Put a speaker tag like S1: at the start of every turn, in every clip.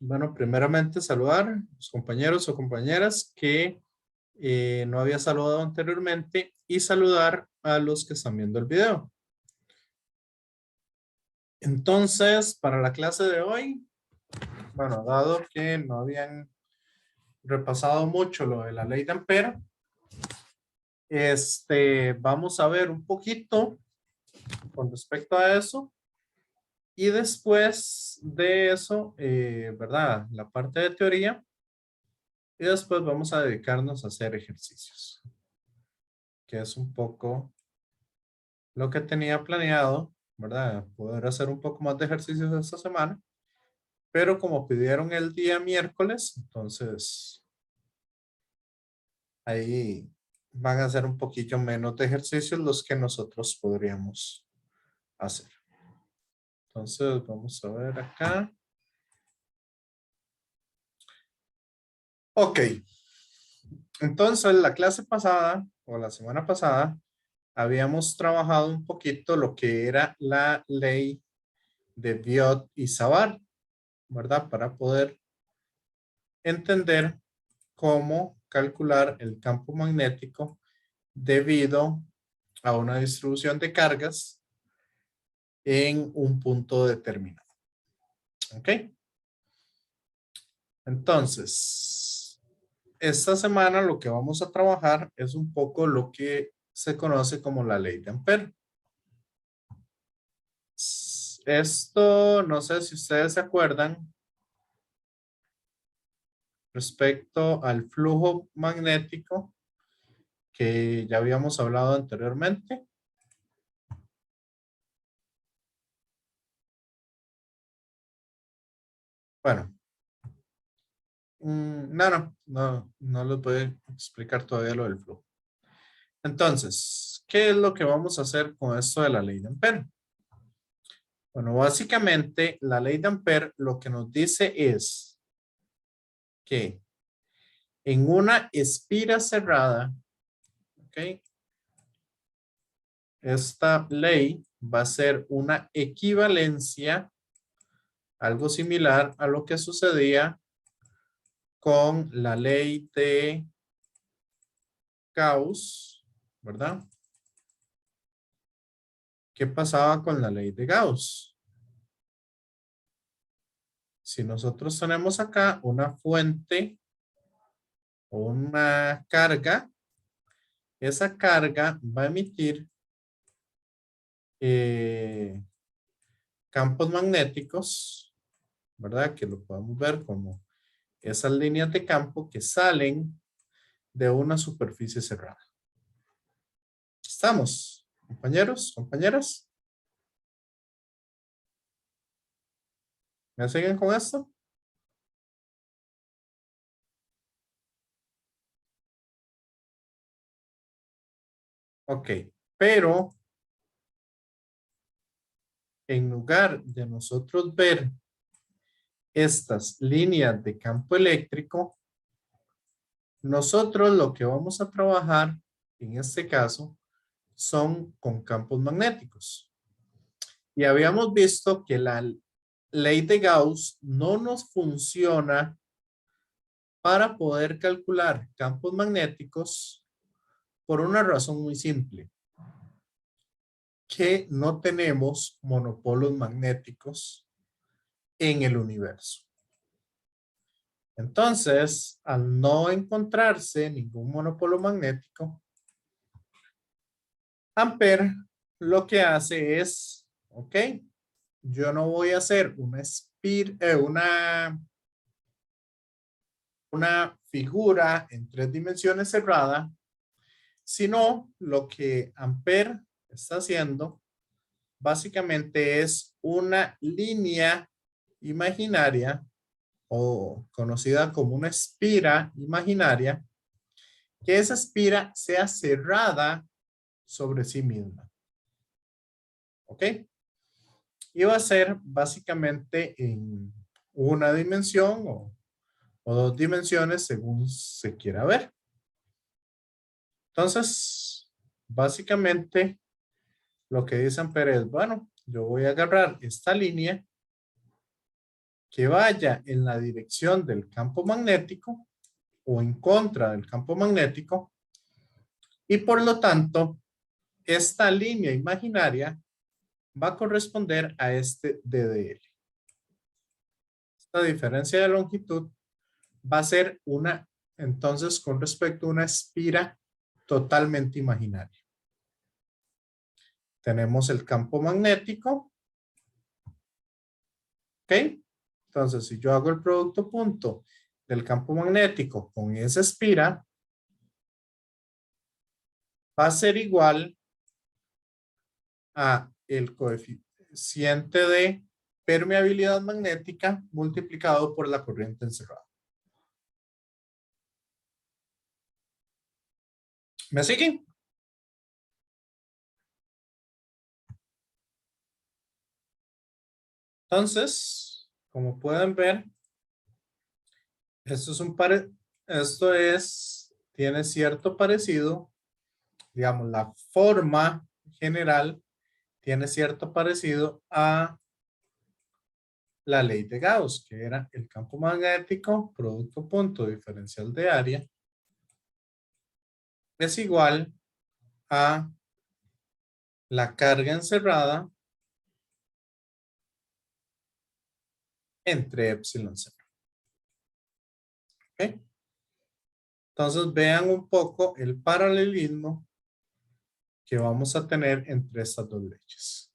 S1: Bueno, primeramente saludar a los compañeros o compañeras que no había saludado anteriormente y saludar a los que están viendo el video. Entonces, para la clase de hoy, bueno, dado que no habían repasado mucho lo de la ley de Ampere, vamos a ver un poquito con respecto a eso. Y después de eso, ¿verdad? La parte de teoría. Y después vamos a dedicarnos a hacer ejercicios, que es un poco lo que tenía planeado, ¿verdad? Poder hacer un poco más de ejercicios esta semana, pero como pidieron el día miércoles, entonces ahí van a ser un poquillo menos de ejercicios los que nosotros podríamos hacer. Entonces vamos a ver acá. Ok. Entonces la clase pasada o la semana pasada habíamos trabajado un poquito lo que era la ley de Biot y Savart, ¿verdad? Para poder entender cómo calcular el campo magnético debido a una distribución de cargas en un punto determinado. ¿Ok? Entonces, esta semana lo que vamos a trabajar es un poco lo que se conoce como la ley de Ampere. Esto, no sé si ustedes se acuerdan, respecto al flujo magnético que ya habíamos hablado anteriormente. Bueno, no les voy a explicar todavía lo del flujo. Entonces, ¿qué es lo que vamos a hacer con esto de la ley de Ampere? Bueno, básicamente la ley de Ampere lo que nos dice es que en una espira cerrada, ¿ok? Esta ley va a ser una equivalencia, algo similar a lo que sucedía con la ley de Gauss, ¿verdad? ¿Qué pasaba con la ley de Gauss? Si nosotros tenemos acá una fuente o una carga, esa carga va a emitir campos magnéticos, ¿verdad? Que lo podemos ver como esas líneas de campo que salen de una superficie cerrada. ¿Estamos, compañeros, compañeras? ¿Me siguen con esto? Ok, pero en lugar de nosotros ver estas líneas de campo eléctrico, nosotros lo que vamos a trabajar en este caso son con campos magnéticos. Y habíamos visto que la ley de Gauss no nos funciona para poder calcular campos magnéticos por una razón muy simple, que no tenemos monopolos magnéticos en el universo. Entonces, al no encontrarse ningún monopolo magnético, Ampere lo que hace es, ok, yo no voy a hacer una figura en 3 dimensiones cerrada, sino lo que Ampere está haciendo básicamente es una línea imaginaria o conocida como una espira imaginaria, que esa espira sea cerrada sobre sí misma. ¿Ok? Y va a ser básicamente en una dimensión o 2 dimensiones según se quiera ver. Entonces, básicamente lo que dice Ampere es, bueno, yo voy a agarrar esta línea que vaya en la dirección del campo magnético o en contra del campo magnético, y por lo tanto, esta línea imaginaria va a corresponder a este DDL. Esta diferencia de longitud va a ser una, entonces, con respecto a una espira totalmente imaginaria. Tenemos el campo magnético. ¿Ok? Entonces, si yo hago el producto punto del campo magnético con esa espira, va a ser igual a el coeficiente de permeabilidad magnética multiplicado por la corriente encerrada. ¿Me siguen? Entonces, como pueden ver, tiene cierto parecido, digamos, la forma general tiene cierto parecido a la ley de Gauss, que era el campo magnético, producto punto diferencial de área, es igual a la carga encerrada entre epsilon cero. ¿Ok? Entonces vean un poco el paralelismo que vamos a tener entre estas dos leyes.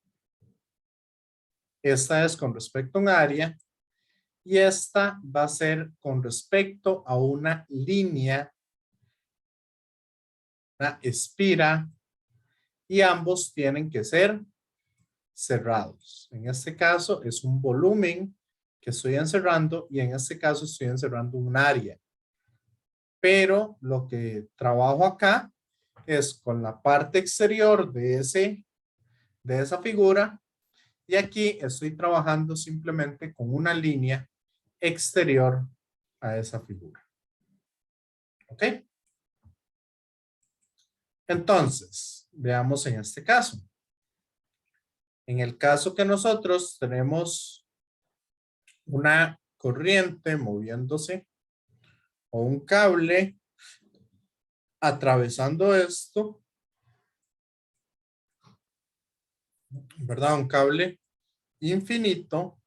S1: Esta es con respecto a un área y esta va a ser con respecto a una línea, una espira, y ambos tienen que ser cerrados. En este caso es un volumen que estoy encerrando y en este caso estoy encerrando un área. Pero lo que trabajo acá es con la parte exterior de esa figura, y aquí estoy trabajando simplemente con una línea exterior a esa figura. ¿Ok? Entonces, veamos en este caso. En el caso que nosotros tenemos una corriente moviéndose o un cable atravesando esto, ¿verdad? Un cable infinito.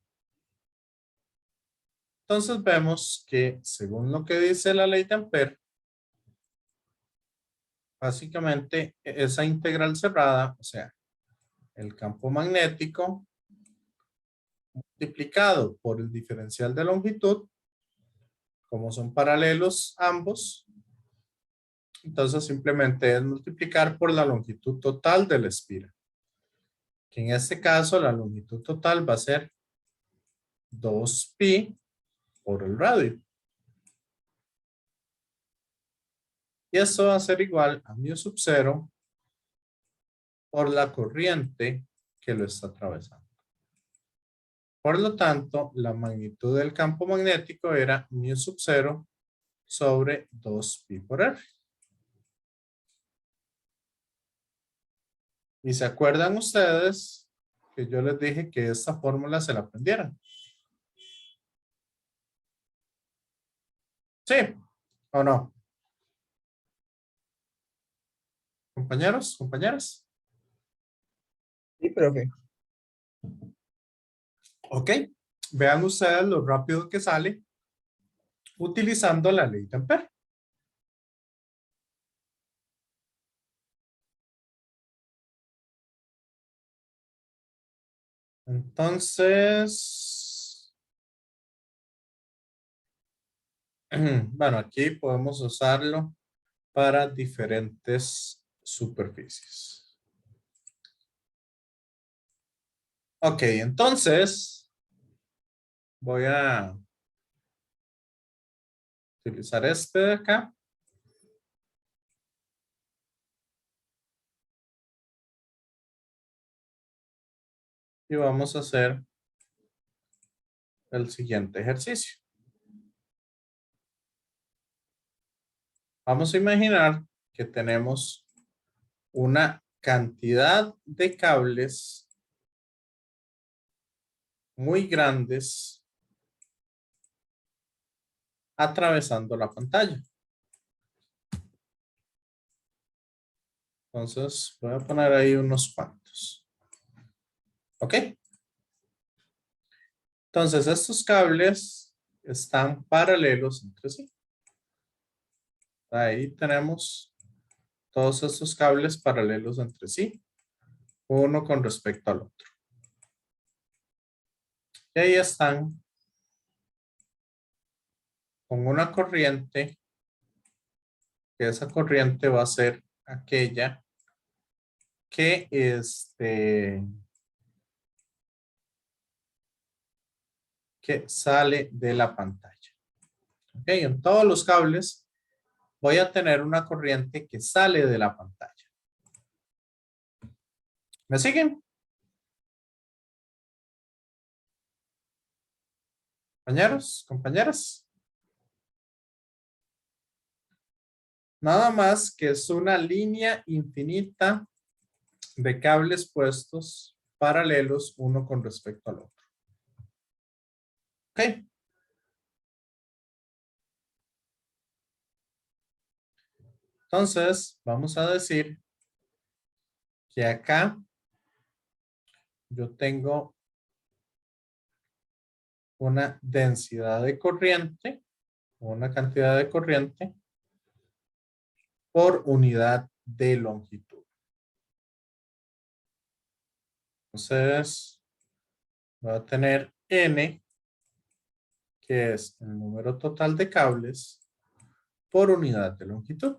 S1: Entonces vemos que según lo que dice la ley de Ampère, básicamente esa integral cerrada, o sea, el campo magnético multiplicado por el diferencial de longitud, como son paralelos ambos, entonces simplemente es multiplicar por la longitud total de la espira, que en este caso la longitud total va a ser 2pi por el radio. Y esto va a ser igual a mu sub 0 por la corriente que lo está atravesando. Por lo tanto, la magnitud del campo magnético era mu sub 0 sobre 2pi por r. Y se acuerdan ustedes que yo les dije que esta fórmula se la aprendieran. ¿Sí o no? Compañeros, compañeras.
S2: Sí, profe.
S1: Ok. Vean ustedes lo rápido que sale utilizando la ley de Ampère. Entonces, bueno, aquí podemos usarlo para diferentes superficies. Ok, entonces voy a utilizar este de acá. Y vamos a hacer el siguiente ejercicio. Vamos a imaginar que tenemos una cantidad de cables muy grandes atravesando la pantalla. Entonces, voy a poner ahí unos cuantos. ¿Ok? Entonces, estos cables están paralelos entre sí. Ahí tenemos todos estos cables paralelos entre sí, uno con respecto al otro. Y ahí están con una corriente, que esa corriente va a ser aquella que que sale de la pantalla. Ok, en todos los cables voy a tener una corriente que sale de la pantalla. ¿Me siguen? Compañeros, compañeras. Nada más que es una línea infinita de cables puestos paralelos uno con respecto al otro. Ok. Entonces, vamos a decir que acá yo tengo una densidad de corriente, una cantidad de corriente por unidad de longitud. Entonces, voy a tener N, que es el número total de cables por unidad de longitud.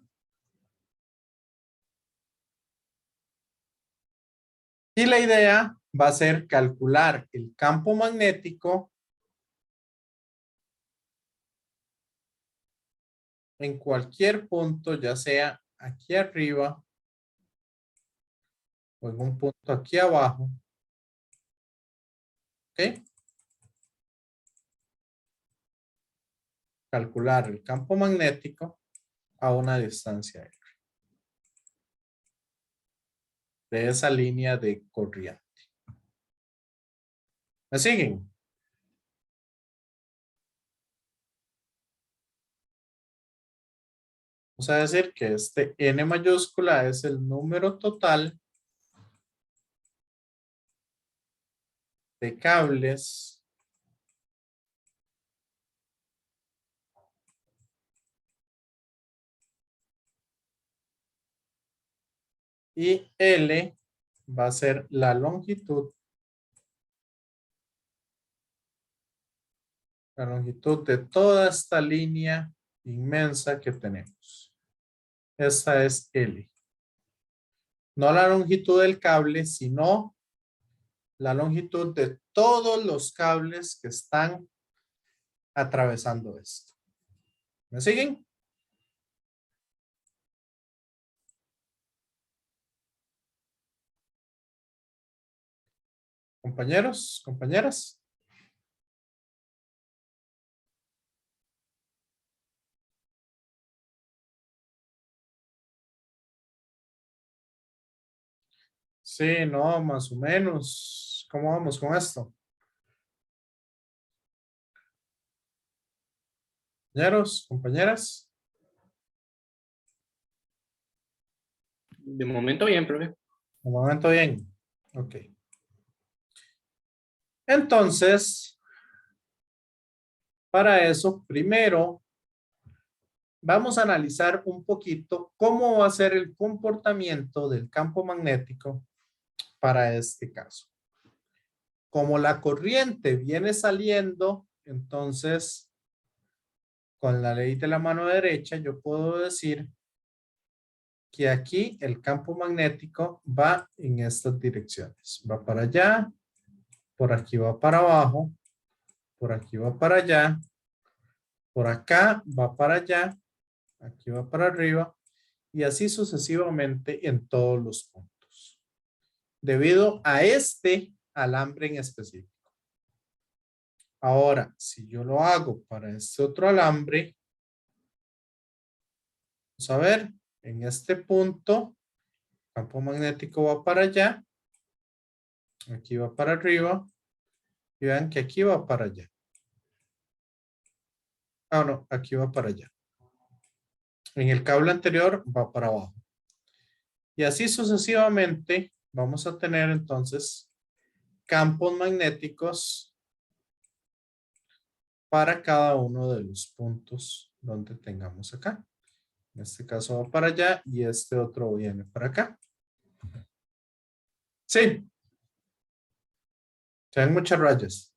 S1: Y la idea va a ser calcular el campo magnético en cualquier punto, ya sea aquí arriba o en un punto aquí abajo. ¿Ok? Calcular el campo magnético a una distancia R de esa línea de corriente. ¿Me siguen? Vamos a decir que este N mayúscula es el número total de cables y L va a ser la longitud de toda esta línea inmensa que tenemos. Esta es L. No la longitud del cable, sino la longitud de todos los cables que están atravesando esto. ¿Me siguen? Compañeros, compañeras. Sí, no, más o menos. ¿Cómo vamos con esto? Compañeros, compañeras.
S3: De momento bien, profe.
S1: Un momento bien. Ok. Entonces, para eso, primero vamos a analizar un poquito cómo va a ser el comportamiento del campo magnético para este caso. Como la corriente viene saliendo, entonces, con la ley de la mano derecha, yo puedo decir que aquí el campo magnético va en estas direcciones. Va para allá, por aquí va para abajo, por aquí va para allá, por acá va para allá, aquí va para arriba y así sucesivamente en todos los puntos. Debido a este alambre en específico. Ahora, si yo lo hago para este otro alambre, vamos a ver, en este punto, campo magnético va para allá, aquí va para arriba, y vean que aquí va para allá. Ah, no, aquí va para allá. En el cable anterior va para abajo. Y así sucesivamente vamos a tener entonces campos magnéticos para cada uno de los puntos donde tengamos acá. En este caso va para allá y este otro viene para acá. Sí. Se ven muchas rayas.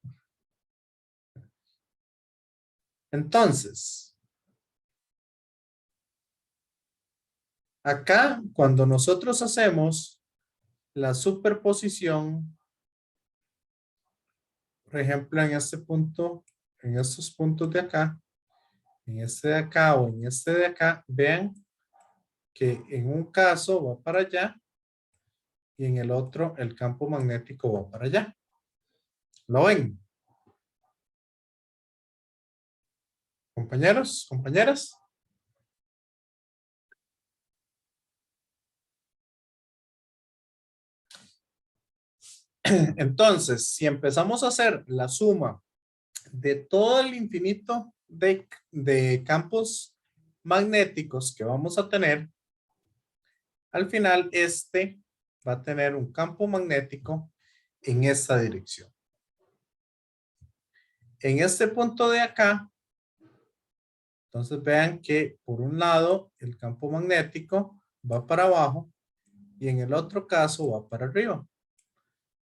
S1: Entonces, acá cuando nosotros hacemos la superposición, por ejemplo, en este punto, en estos puntos de acá, en este de acá o en este de acá, vean que en un caso va para allá y en el otro el campo magnético va para allá. ¿Lo ven? Compañeros, compañeras. Entonces, si empezamos a hacer la suma de todo el infinito de campos magnéticos que vamos a tener, al final este va a tener un campo magnético en esta dirección. En este punto de acá, entonces vean que por un lado el campo magnético va para abajo y en el otro caso va para arriba.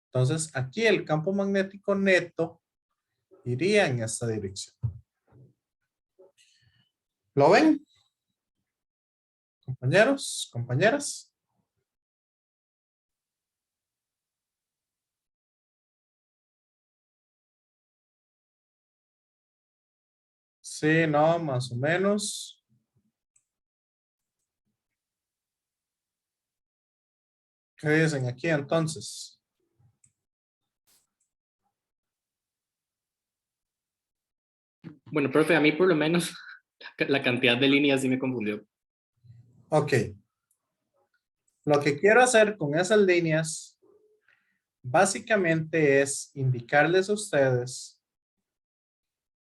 S1: Entonces aquí el campo magnético neto iría en esta dirección. ¿Lo ven? Compañeros, compañeras. Sí, no, más o menos. ¿Qué dicen aquí entonces?
S3: Bueno, profe, a mí por lo menos la cantidad de líneas sí me confundió.
S1: Ok. Lo que quiero hacer con esas líneas básicamente es indicarles a ustedes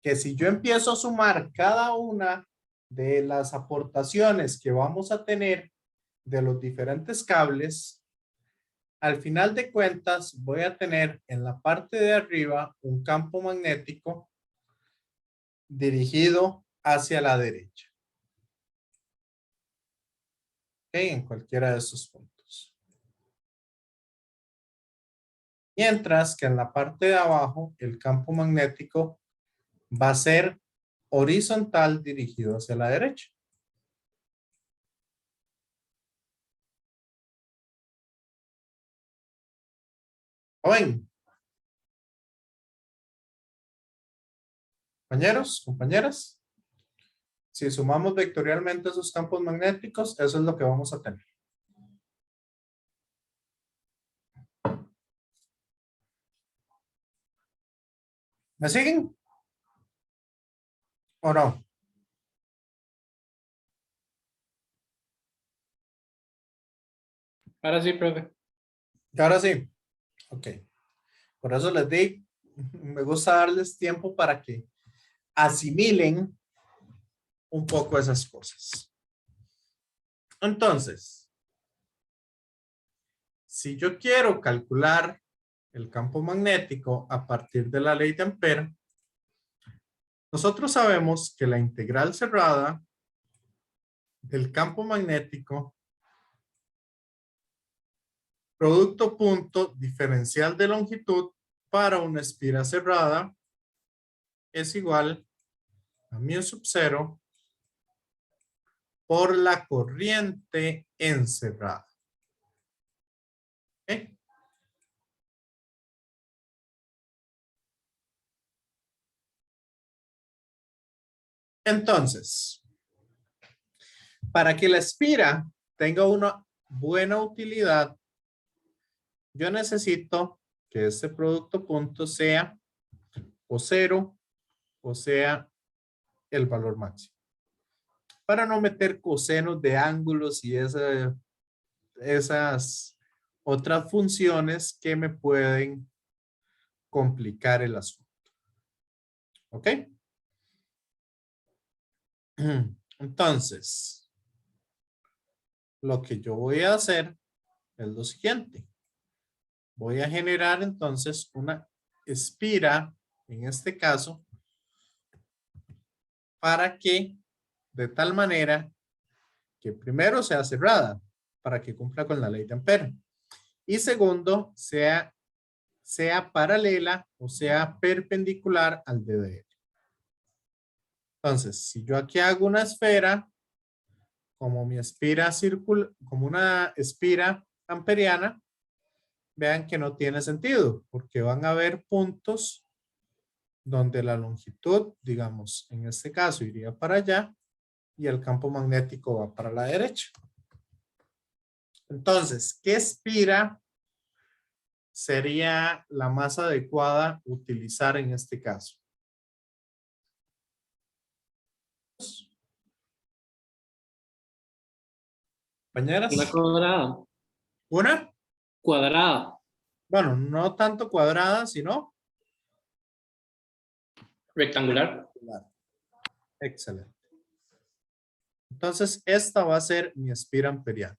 S1: que si yo empiezo a sumar cada una de las aportaciones que vamos a tener de los diferentes cables, al final de cuentas voy a tener en la parte de arriba un campo magnético dirigido hacia la derecha. ¿Okay? En cualquiera de esos puntos. Mientras que en la parte de abajo el campo magnético va a ser horizontal dirigido hacia la derecha. ¿Lo ven? Compañeros, compañeras. Si sumamos vectorialmente esos campos magnéticos, eso es lo que vamos a tener. ¿Me siguen? ¿O no?
S3: Ahora sí, profe.
S1: Ahora sí. Ok. Por eso les digo, me gusta darles tiempo para que asimilen un poco esas cosas. Entonces, si yo quiero calcular el campo magnético a partir de la ley de Ampère, nosotros sabemos que la integral cerrada del campo magnético producto punto diferencial de longitud para una espira cerrada es igual a mu sub 0 por la corriente encerrada. ¿Okay? Entonces, para que la espira tenga una buena utilidad, yo necesito que este producto punto sea o 0 o sea el valor máximo. Para no meter cosenos de ángulos y esas otras funciones que me pueden complicar el asunto. ¿Ok? Entonces, lo que yo voy a hacer es lo siguiente. Voy a generar entonces una espira, en este caso, para que, de tal manera, que primero sea cerrada, para que cumpla con la ley de Ampere. Y segundo, sea paralela o sea perpendicular al DDL. Entonces, si yo aquí hago una esfera, como mi espira circular, como una espira amperiana, vean que no tiene sentido, porque van a haber puntos donde la longitud, digamos, en este caso iría para allá y el campo magnético va para la derecha. Entonces, ¿qué espira sería la más adecuada utilizar en este caso?
S3: Una
S1: Compañeras,
S3: cuadrada.
S1: una,
S3: Cuadrada.
S1: bueno, no tanto cuadrada, sino
S3: Rectangular.
S1: rectangular. Excelente. Entonces, esta va a ser mi espira amperiana.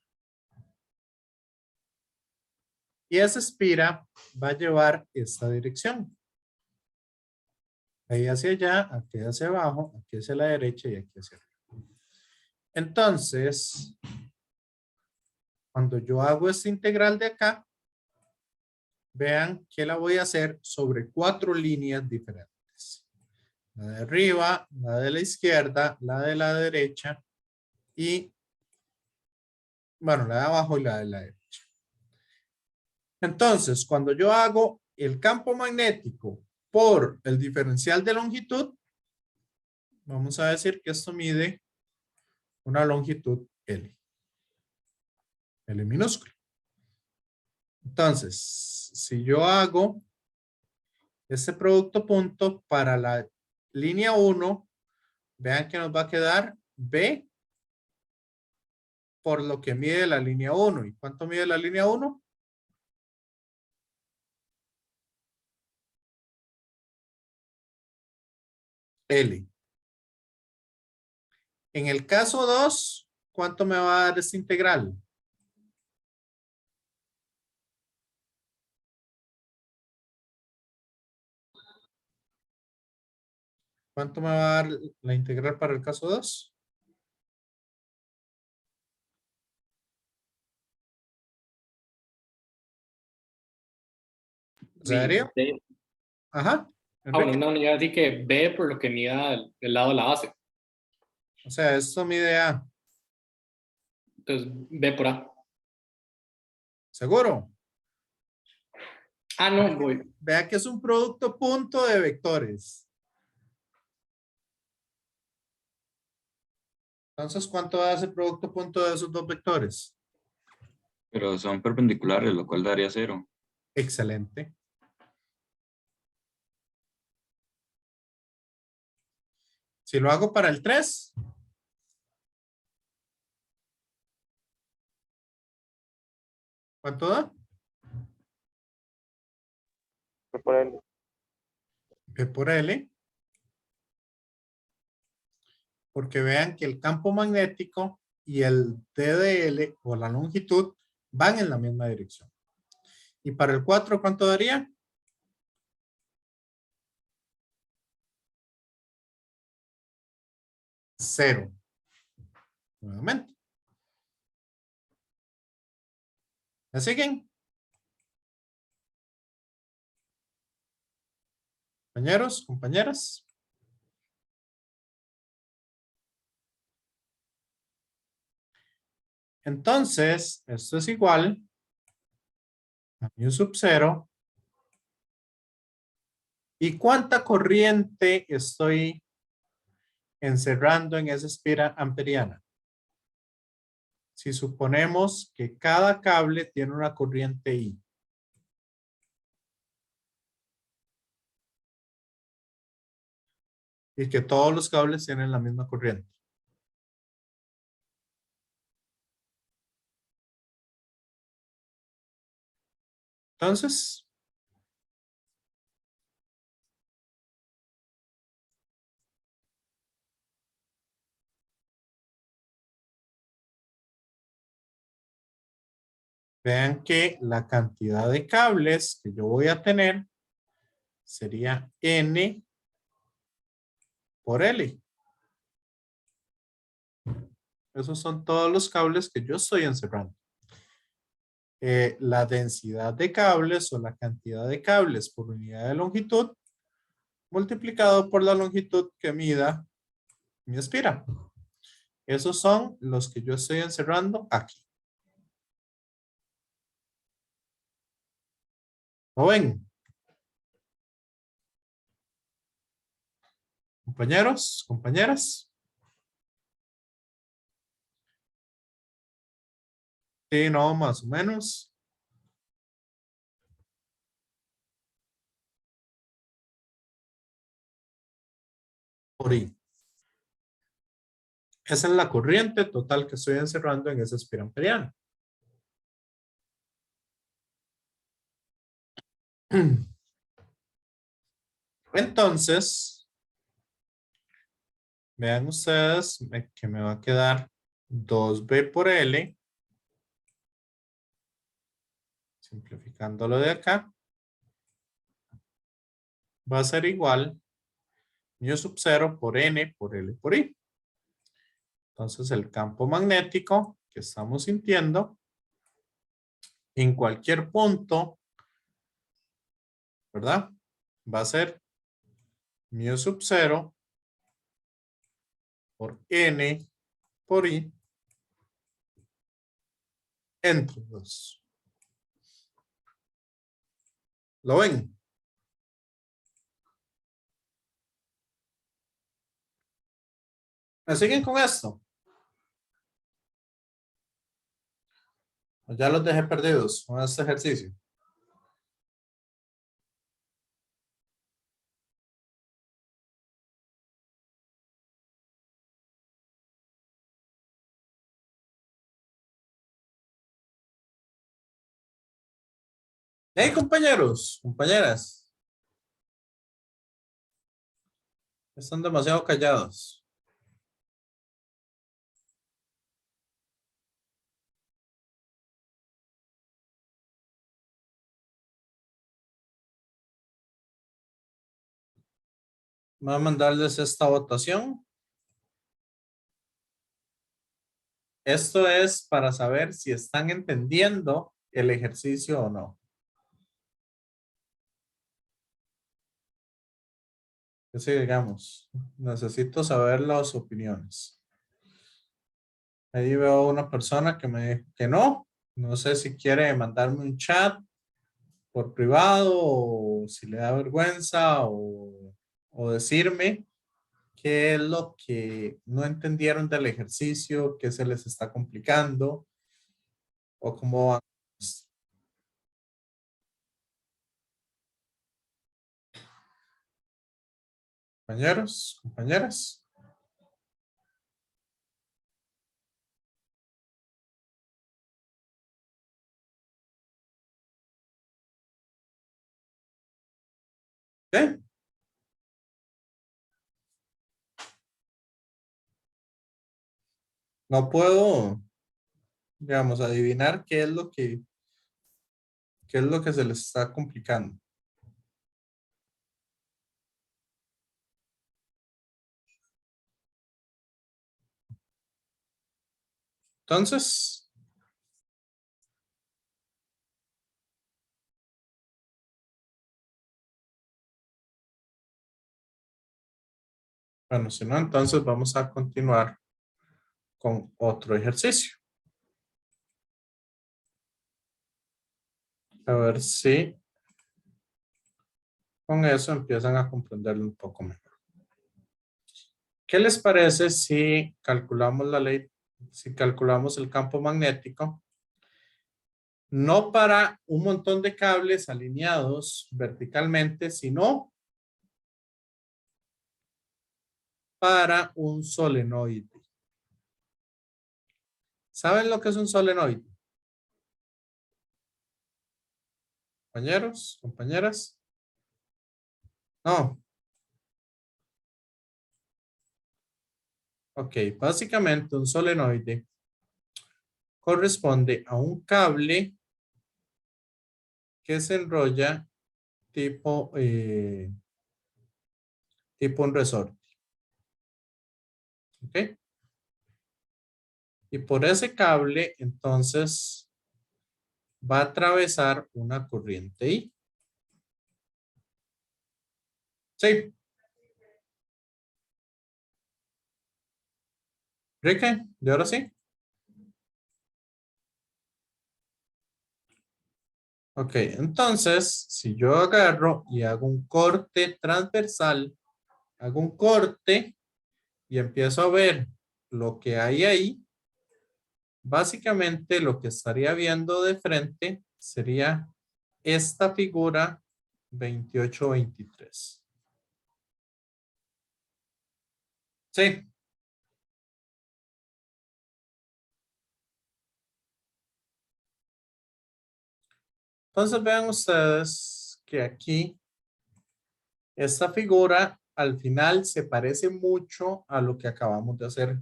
S1: Y esa espira va a llevar esta dirección. Ahí hacia allá, aquí hacia abajo, aquí hacia la derecha y aquí hacia arriba. Entonces, cuando yo hago esta integral de acá, vean que la voy a hacer sobre 4 líneas diferentes. La de arriba, la de la izquierda, la de la derecha y, bueno, la de abajo y la de la derecha. Entonces, cuando yo hago el campo magnético por el diferencial de longitud, vamos a decir que esto mide una longitud L. L minúscula. Entonces, si yo hago este producto punto para la línea 1, vean que nos va a quedar B por lo que mide la línea 1. ¿Y cuánto mide la línea 1? L. En el caso 2, ¿cuánto me va a dar esta integral? ¿Cuánto me va a dar la integral para el caso 2? ¿O sea, Darío?
S3: B.
S1: Ajá.
S3: Ah, bueno,
S1: Enrique.
S3: no, ya decir que B por lo que mida el lado de la base.
S1: O sea, esto mide A.
S3: Entonces, B por A.
S1: ¿Seguro?
S3: Ah, no, voy.
S1: Vea que es un producto punto de vectores. Entonces, ¿cuánto da ese producto punto de esos dos vectores?
S4: Pero son perpendiculares, lo cual daría 0.
S1: Excelente. Si lo hago para el 3, ¿cuánto da?
S2: Por el
S1: P por L. Porque vean que el campo magnético y el TDL o la longitud van en la misma dirección. Y para el 4, ¿cuánto daría? 0. Nuevamente. ¿Me siguen? Compañeros, compañeras. Entonces, esto es igual a mu sub 0. ¿Y cuánta corriente estoy encerrando en esa espira amperiana? Si suponemos que cada cable tiene una corriente I. Y que todos los cables tienen la misma corriente. Entonces, vean que la cantidad de cables que yo voy a tener sería N por L. Esos son todos los cables que yo estoy encerrando. La densidad de cables o la cantidad de cables por unidad de longitud multiplicado por la longitud que mida mi espira. Esos son los que yo estoy encerrando aquí. ¿Lo ven? Compañeros, compañeras. Sí, no, más o menos. Por I. Esa es la corriente total que estoy encerrando en esa espira amperiana. Entonces, vean ustedes que me va a quedar 2B por L. Simplificándolo de acá. Va a ser igual mu sub 0 por N por L por I. Entonces el campo magnético que estamos sintiendo en cualquier punto, ¿verdad? Va a ser mu sub 0 por N por I entre 2. ¿Lo ven? ¿Me siguen con esto? Ya los dejé perdidos con este ejercicio. Hey, compañeros, compañeras. Están demasiado callados. Voy a mandarles esta votación. Esto es para saber si están entendiendo el ejercicio o no. Sí, digamos, necesito saber las opiniones. Ahí veo una persona que me dijo que no. No sé si quiere mandarme un chat por privado o si le da vergüenza o decirme qué es lo que no entendieron del ejercicio, qué se les está complicando o cómo van. Compañeros, compañeras. ¿Sí? No puedo, digamos, adivinar qué es lo que se les está complicando. Entonces, bueno, si no, entonces vamos a continuar con otro ejercicio. A ver si con eso empiezan a comprenderlo un poco mejor. ¿Qué les parece si calculamos la ley, si calculamos el campo magnético? No para un montón de cables alineados verticalmente, sino para un solenoide. ¿Saben lo que es un solenoide? Compañeros, compañeras. No. Ok, básicamente un solenoide corresponde a un cable que se enrolla tipo, tipo un resorte. ¿Ok? Y por ese cable, entonces, va a atravesar una corriente I. Sí. Rique, ¿de ahora sí? Ok, entonces, si yo agarro y hago un corte transversal, hago un corte y empiezo a ver lo que hay ahí, básicamente lo que estaría viendo de frente sería esta figura 28-23. Sí. Entonces vean ustedes que aquí esta figura al final se parece mucho a lo que acabamos de hacer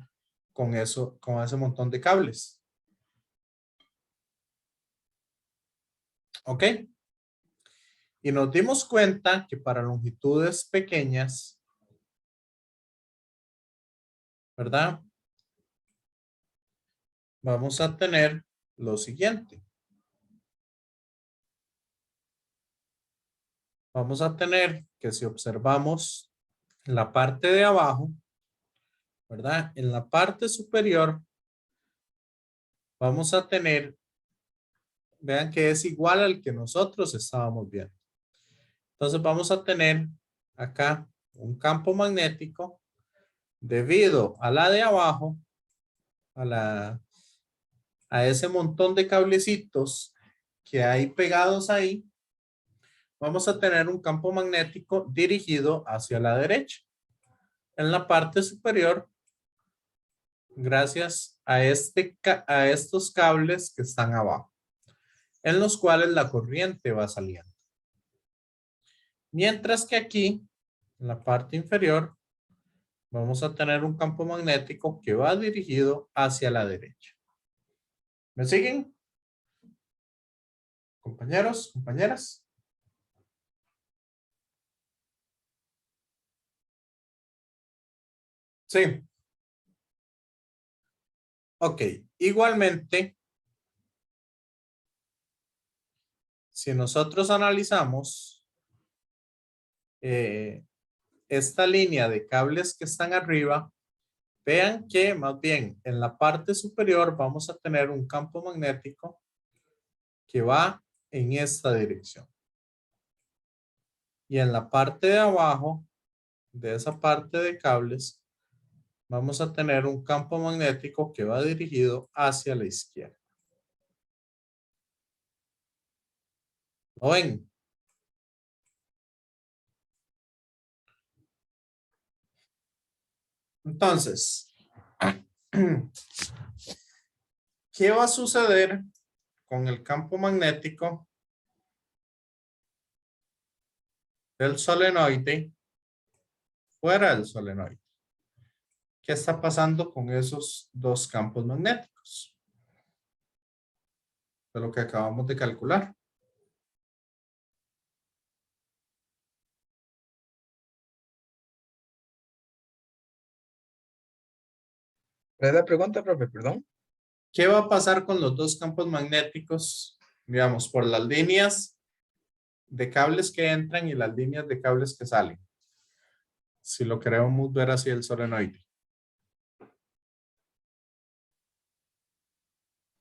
S1: con eso, con ese montón de cables. ¿Ok? Y nos dimos cuenta que para longitudes pequeñas, ¿verdad? Vamos a tener lo siguiente. Vamos a tener que si observamos la parte de abajo, ¿verdad? En la parte superior vamos a tener, vean que es igual al que nosotros estábamos viendo. Entonces vamos a tener acá un campo magnético debido a la de abajo, a ese montón de cablecitos que hay pegados ahí. Vamos a tener un campo magnético dirigido hacia la derecha. En la parte superior, gracias a estos cables que están abajo, en los cuales la corriente va saliendo. Mientras que aquí, en la parte inferior, vamos a tener un campo magnético que va dirigido hacia la derecha. ¿Me siguen? Compañeros, compañeras. Sí. Ok. Igualmente, si nosotros analizamos esta línea de cables que están arriba, vean que más bien en la parte superior vamos a tener un campo magnético que va en esta dirección. Y en la parte de abajo de esa parte de cables vamos a tener un campo magnético que va dirigido hacia la izquierda. ¿Lo ven? Entonces, ¿qué va a suceder con el campo magnético del solenoide fuera del solenoide? ¿Qué está pasando con esos dos campos magnéticos? De lo que acabamos de calcular.
S5: ¿Cuál es la pregunta, profe? Perdón.
S1: ¿Qué va a pasar con los dos campos magnéticos? Digamos, por las líneas de cables que entran y las líneas de cables que salen. Si lo queremos ver así el solenoide.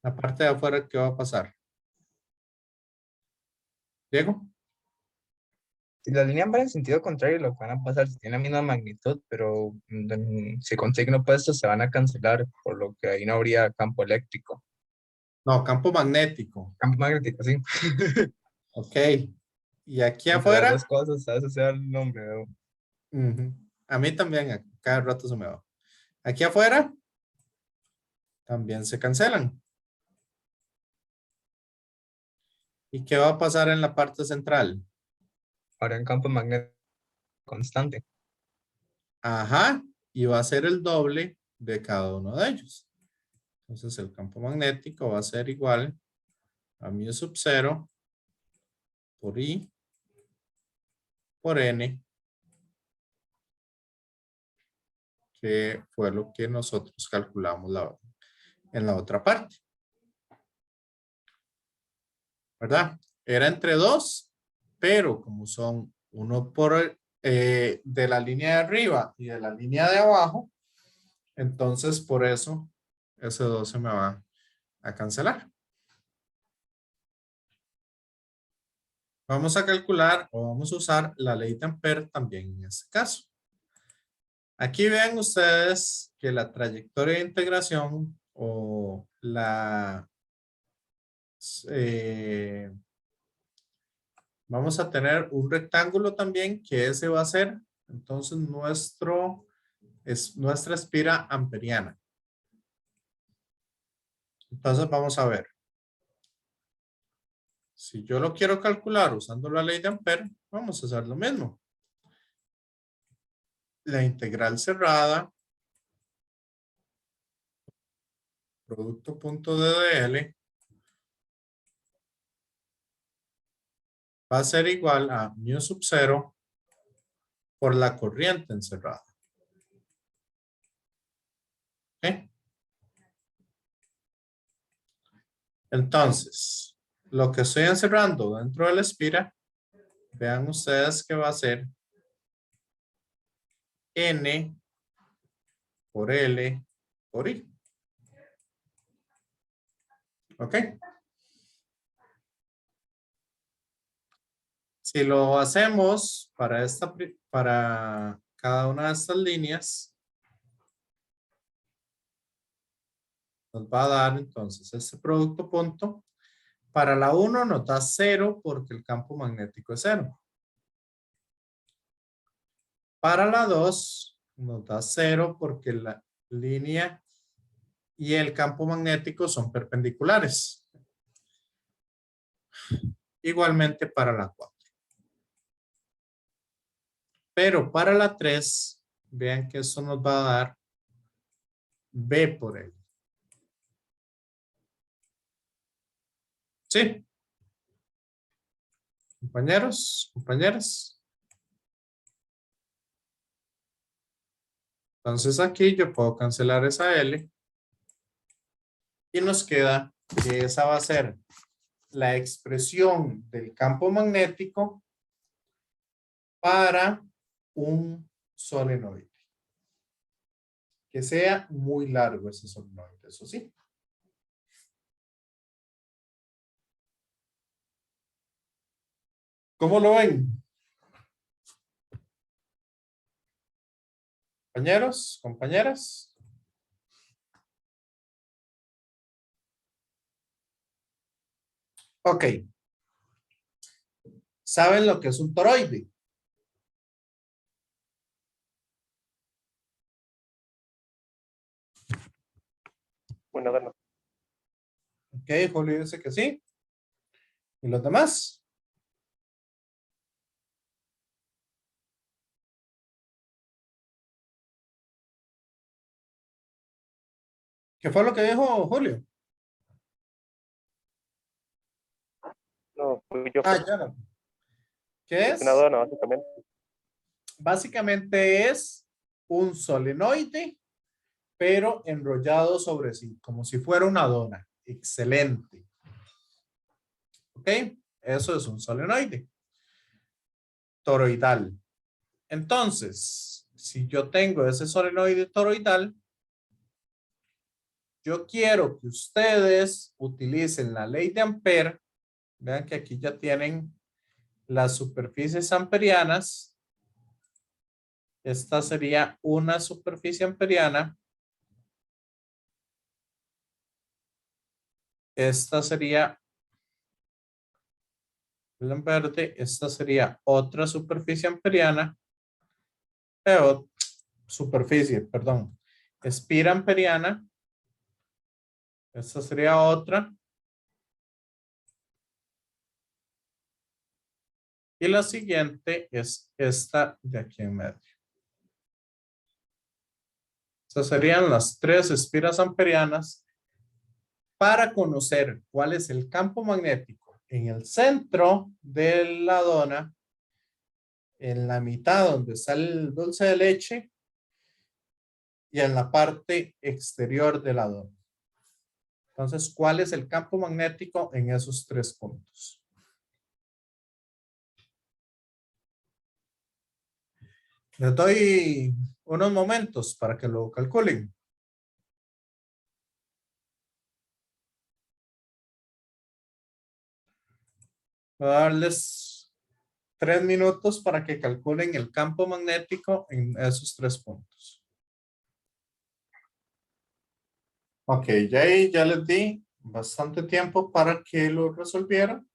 S1: La parte de afuera, ¿qué va a pasar? Diego.
S5: Si las líneas van en sentido contrario, lo que van a pasar si tienen la misma magnitud, pero si consiguen opuestos, se van a cancelar, por lo que ahí no habría campo eléctrico.
S1: No, campo magnético.
S5: Campo magnético, sí.
S1: Ok. Y aquí
S5: Entre las
S1: afuera.
S5: dos cosas, a veces se da el nombre, ¿no?
S1: Ujú. A mí también, a cada rato se me va. Aquí afuera. También se cancelan. ¿Y qué va a pasar en la parte central?
S5: Ahora en campo magnético constante.
S1: Ajá. Y va a ser el doble de cada uno de ellos. Entonces el campo magnético va a ser igual a mu sub 0 por I por N, que fue lo que nosotros calculamos en la otra parte. ¿Verdad? Era entre 2, pero como son uno por de la línea de arriba y de la línea de abajo, entonces por eso ese 2 se me va a cancelar. Vamos a calcular o vamos a usar la ley de Ampere también en este caso. Aquí ven ustedes que la trayectoria de integración o la vamos a tener un rectángulo también que ese va a ser entonces nuestra espira amperiana. Entonces vamos a ver. Si yo lo quiero calcular usando la ley de Ampere, vamos a hacer lo mismo. La integral cerrada, producto punto DDL, va a ser igual a mu sub 0 por la corriente encerrada. ¿Ok? Entonces, lo que estoy encerrando dentro de la espira, vean ustedes que va a ser N por L por I. ¿Ok? Si lo hacemos para cada una de estas líneas, nos va a dar entonces este producto punto. Para la 1 nos da 0 porque el campo magnético es 0. Para la 2 nos da 0 porque la línea y el campo magnético son perpendiculares. Igualmente para la 4. Pero para la 3, vean que eso nos va a dar B por L. ¿Sí? Compañeros, compañeras. Entonces aquí yo puedo cancelar esa L. Y nos queda que esa va a ser la expresión del campo magnético para un solenoide. Que sea muy largo ese solenoide, eso sí. ¿Cómo lo ven? Compañeros, compañeras. Ok. ¿Saben lo que es un toroide?
S2: Bueno, bueno.
S1: Ok, Julio dice que sí. ¿Y los demás? ¿Qué fue lo que dijo Julio?
S2: No, fui yo.
S1: Ah, ya no. ¿Qué es?
S2: Una dona, básicamente.
S1: Básicamente es un solenoide, pero enrollado sobre sí, como si fuera una dona. Excelente. ¿Ok? Eso es un solenoide. Toroidal. Entonces, si yo tengo ese solenoide toroidal, yo quiero que ustedes utilicen la ley de Ampere. Vean que aquí ya tienen las superficies amperianas. Esta sería una superficie amperiana. Esta sería en verde. Esta sería otra superficie amperiana. Superficie, perdón. Espira amperiana. Esta sería otra. Y la siguiente es esta de aquí en medio. Estas serían las 3 espiras amperianas para conocer cuál es el campo magnético en el centro de la dona, en la mitad donde está el dulce de leche y en la parte exterior de la dona. Entonces, ¿cuál es el campo magnético en esos tres puntos? Les doy unos momentos para que lo calculen. Voy a darles 3 minutos para que calculen el campo magnético en esos tres puntos. Ok, ya les di bastante tiempo para que lo resolvieran.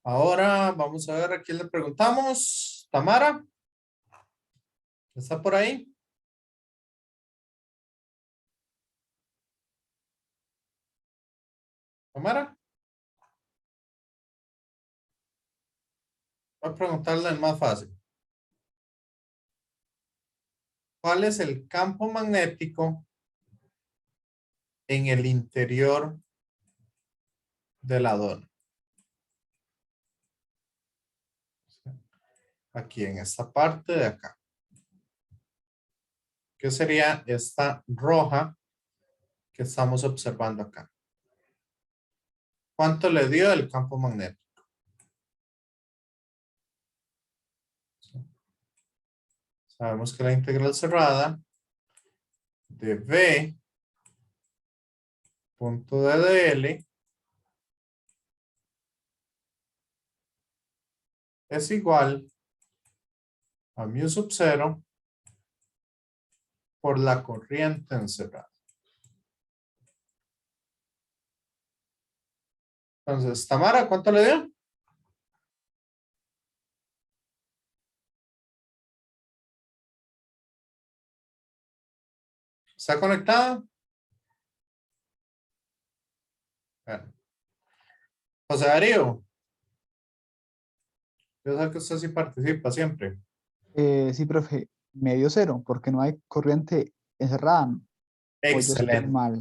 S1: Ahora vamos a ver a quién le preguntamos. Tamara. ¿Está por ahí? Tamara. Voy a preguntarle el más fácil. ¿Cuál es el campo magnético en el interior de la dona? Aquí en esta parte de acá. ¿Qué sería esta roja que estamos observando acá? ¿Cuánto le dio el campo magnético? Sabemos que la integral cerrada de V punto de DL es igual a mu sub 0 por la corriente encerrada. Entonces, Tamara, ¿cuánto le dio? ¿Está conectada? Bueno. José Darío. Yo sé que usted sí participa siempre.
S6: Sí, profe, me dio cero porque no hay corriente encerrada. O yo estoy
S1: Excelente.
S6: mal.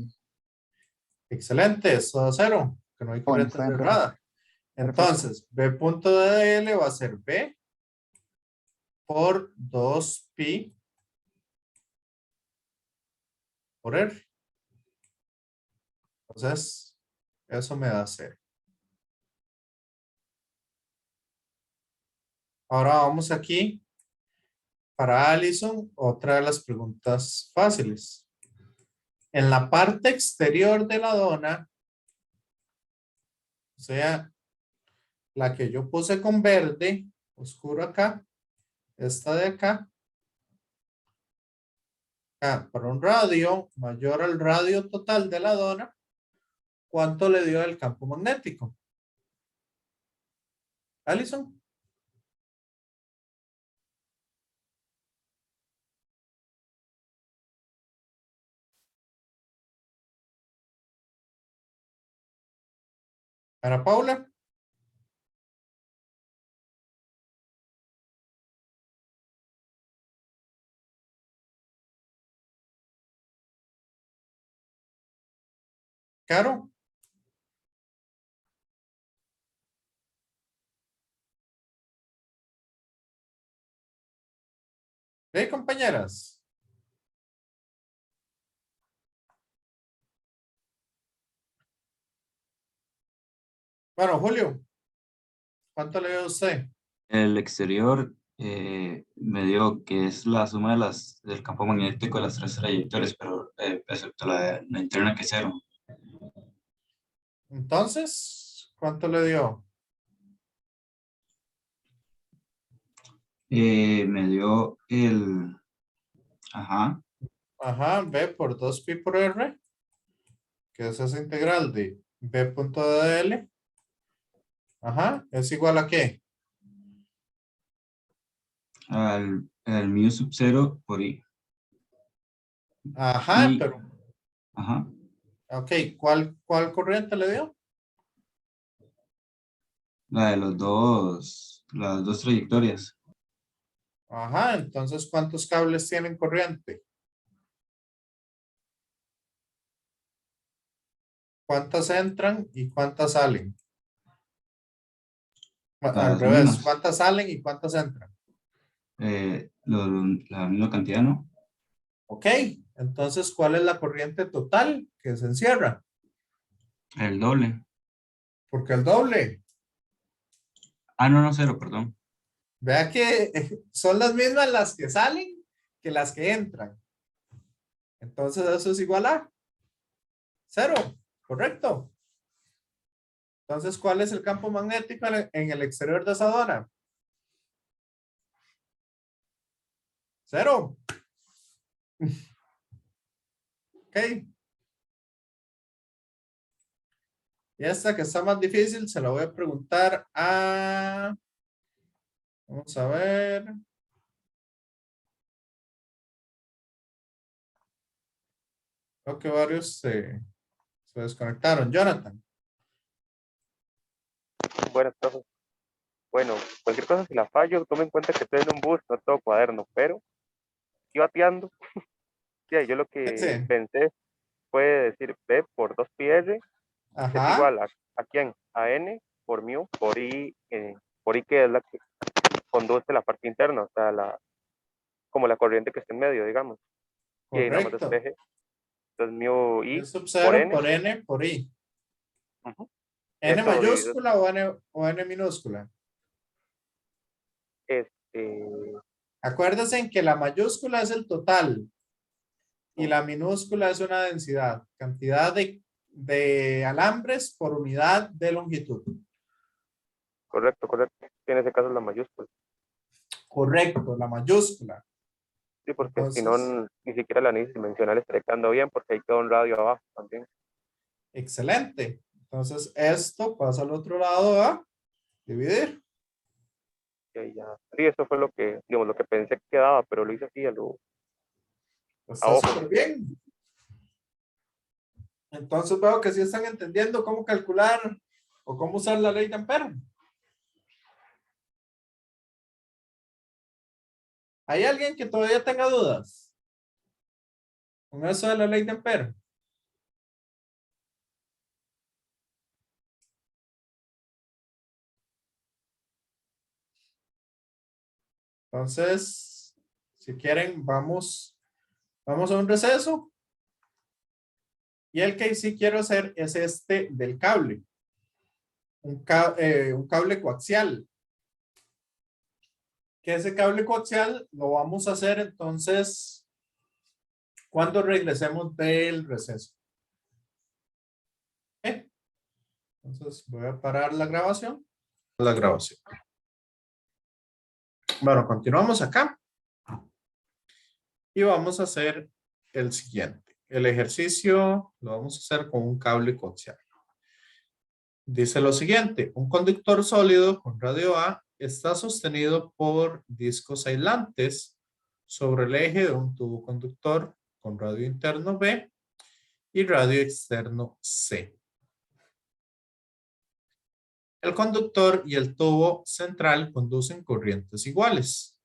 S1: Excelente, eso da cero, que no hay
S6: Bueno,
S1: corriente
S6: está bien, profe.
S1: encerrada. Entonces, B punto de DL va a ser B por 2pi por R. Entonces, eso me da cero. Ahora vamos aquí para Allison, otra de las preguntas fáciles. En la parte exterior de la dona, o sea, la que yo puse con verde, oscuro acá, esta de acá, para un radio mayor al radio total de la dona, ¿cuánto le dio el campo magnético? Allison. Para Paula. Caro. ¿Ve, compañeras? Bueno, Julio, ¿cuánto le dio a usted?
S4: El exterior me dio que es la suma de del campo magnético de las tres trayectorias, pero excepto la interna que es cero.
S1: Entonces, ¿cuánto le dio?
S4: Me dio ajá,
S1: Ajá, B por 2pi por R, que es esa integral de B punto de L. Ajá, ¿es igual a qué?
S4: al mu sub 0 por I.
S1: Ajá,
S4: Y,
S1: pero,
S4: ajá,
S1: ok, ¿cuál corriente le dio?
S4: la de las dos trayectorias.
S1: Ajá, entonces, ¿cuántos cables tienen corriente? ¿Cuántas entran y cuántas salen? Al
S4: Las
S1: revés,
S4: mismas.
S1: ¿cuántas salen y cuántas entran?
S4: La misma cantidad, ¿no?
S1: Ok, entonces, ¿cuál es la corriente total que se encierra?
S4: El doble.
S1: Porque el doble.
S4: Ah, no, no, cero, perdón.
S1: Vea que son las mismas las que salen que las que entran. Entonces, eso es igual a cero, correcto. Entonces, ¿cuál es el campo magnético en el exterior de esa dona? Cero. Ok. Y esta que está más difícil, se la voy a preguntar a... Vamos a ver. Creo que varios se desconectaron. Jonathan.
S2: Bueno, entonces, bueno, cualquier cosa si la fallo, tome en cuenta que estoy en un bus, no todo cuaderno, pero iba bateando. Ya, yo lo que
S1: Ese.
S2: pensé fue decir B por 2πr es
S1: Ajá.
S2: igual a quién, a N por mu, por I que es la que conduce la parte interna, o sea, como la corriente que está en medio, digamos. Y ahí nada más
S1: Correcto.
S2: despeje. Entonces mu
S1: Es
S2: I
S1: sub
S2: por
S1: 0
S2: N,
S1: por N por I.
S2: ujú,
S1: ¿N
S2: eso dividido,
S1: mayúscula o N minúscula?
S2: este,
S1: Acuérdense en que la mayúscula es el total y
S2: sí,
S1: la minúscula es una densidad, cantidad de alambres por unidad de longitud.
S2: correcto, correcto. En ese caso es la mayúscula.
S1: Correcto, la mayúscula.
S2: Sí, porque si no,
S1: Entonces,
S2: ni siquiera el análisis dimensional estaría quedando bien, porque hay todo un radio abajo también.
S1: excelente. Entonces, esto pasa al otro lado a dividir.
S2: Y ahí ya. Sí, eso fue lo que, digamos, lo que pensé que quedaba, pero lo hice así a
S1: Está
S2: ojo.
S1: súper bien. Entonces, veo que sí están entendiendo cómo calcular o cómo usar la ley de Ampere. ¿Hay alguien que todavía tenga dudas con eso de la ley de Ampere? Entonces, si quieren, vamos a un receso. Y el que sí quiero hacer es este del cable. Un cable coaxial. Que ese cable coaxial lo vamos a hacer entonces cuando regresemos del receso. ¿Ok? Entonces voy a parar la grabación. La grabación. Bueno, continuamos acá. Y vamos a hacer el siguiente. El ejercicio lo vamos a hacer con un cable coaxial. Dice lo siguiente, un conductor sólido con radio A está sostenido por discos aislantes sobre el eje de un tubo conductor con radio interno B y radio externo C. El conductor y el tubo central conducen corrientes iguales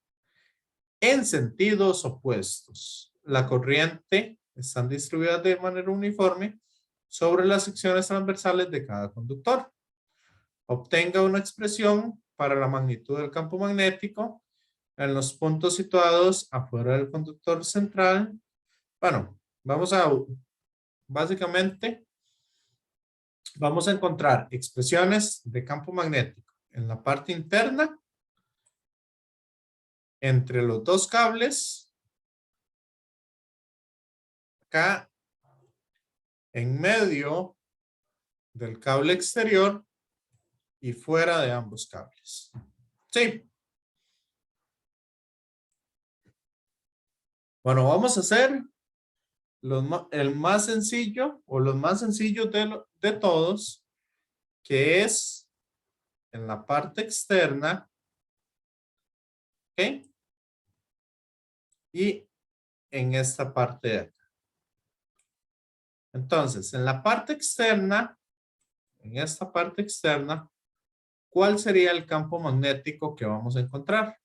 S1: en sentidos opuestos. La corriente están distribuidas de manera uniforme sobre las secciones transversales de cada conductor. Obtenga una expresión para la magnitud del campo magnético en los puntos situados afuera del conductor central. Bueno, básicamente, vamos a encontrar expresiones de campo magnético en la parte interna, entre los dos cables, acá en medio del cable exterior y fuera de ambos cables. Sí. Bueno, vamos a hacer el más sencillo o los más sencillos de todos, que es en la parte externa, ¿ok? Y en esta parte de acá. Entonces, en la parte externa, en esta parte externa, ¿cuál sería el campo magnético que vamos a encontrar?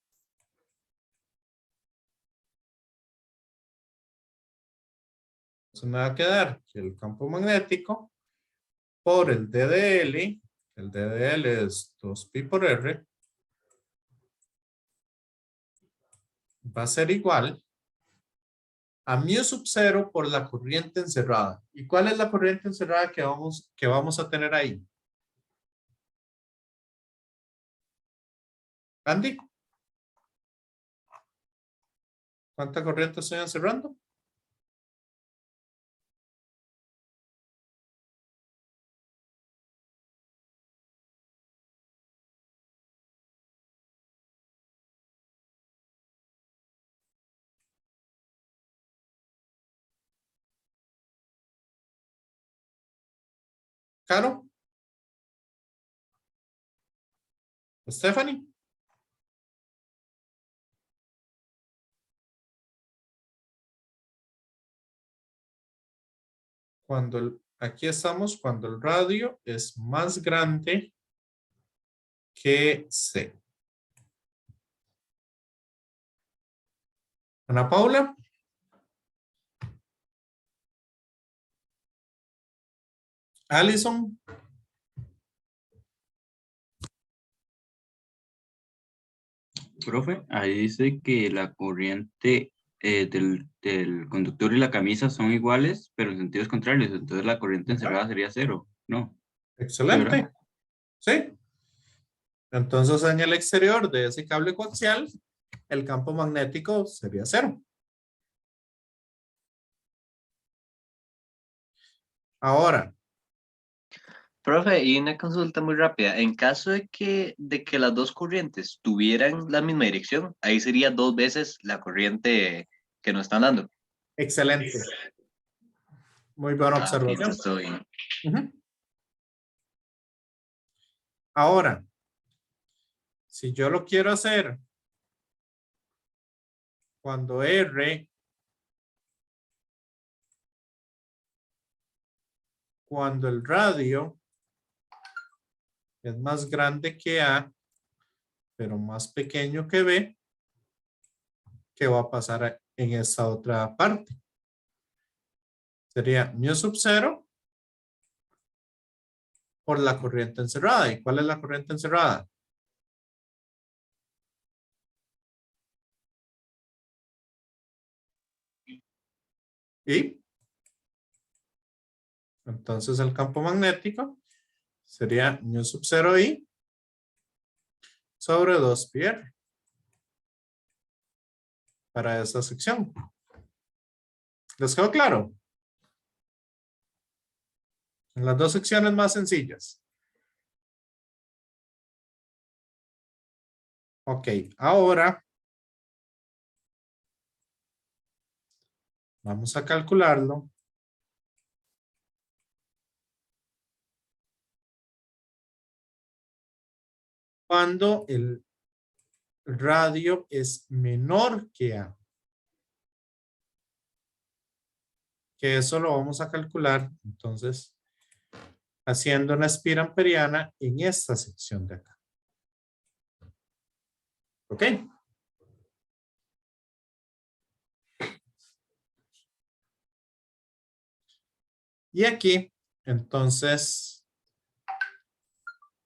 S1: Se me va a quedar que el campo magnético por el DDL. El DDL es 2pi por R. Va a ser igual a mu sub 0 por la corriente encerrada. ¿Y cuál es la corriente encerrada que vamos a tener ahí? Andy. ¿Cuánta corriente estoy encerrando? ¿Caro? ¿Stephanie? Aquí estamos cuando el radio es más grande que C. Ana Paula. Allison.
S4: Profe, ahí dice que la corriente del conductor y la camisa son iguales, pero en sentidos contrarios. Entonces la corriente encerrada sería 0, ¿no?
S1: Excelente. Sí. Entonces en el exterior de ese cable coaxial, el campo magnético sería 0. Ahora,
S7: Profe, y una consulta muy rápida. En caso de que las dos corrientes tuvieran la misma dirección, ahí sería 2 veces la corriente que nos están dando.
S1: excelente. Muy buena
S7: Ok,
S1: observación.
S7: entonces todo bien.
S1: Ujú. Ahora, si yo lo quiero hacer cuando R, cuando el radio es más grande que A, pero más pequeño que B, ¿qué va a pasar en esta otra parte? Sería mu sub 0 por la corriente encerrada. ¿Y cuál es la corriente encerrada? Y entonces el campo magnético sería mu sub 0 I sobre 2 pi R para esta sección. ¿Les quedó claro? En las dos secciones más sencillas. Ok, ahora vamos a calcularlo. Cuando el radio es menor que A. Que eso lo vamos a calcular, entonces, haciendo una espira amperiana en esta sección de acá. ¿Ok? Y aquí, entonces,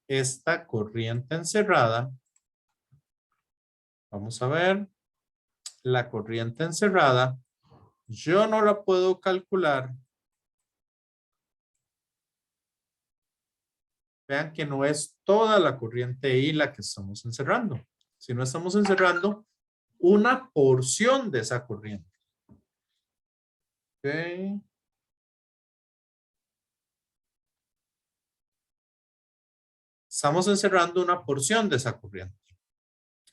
S1: esta corriente encerrada, vamos a ver, la corriente encerrada, yo no la puedo calcular. Vean que no es toda la corriente I la que estamos encerrando, sino estamos encerrando una porción de esa corriente. Ok. Estamos encerrando una porción de esa corriente.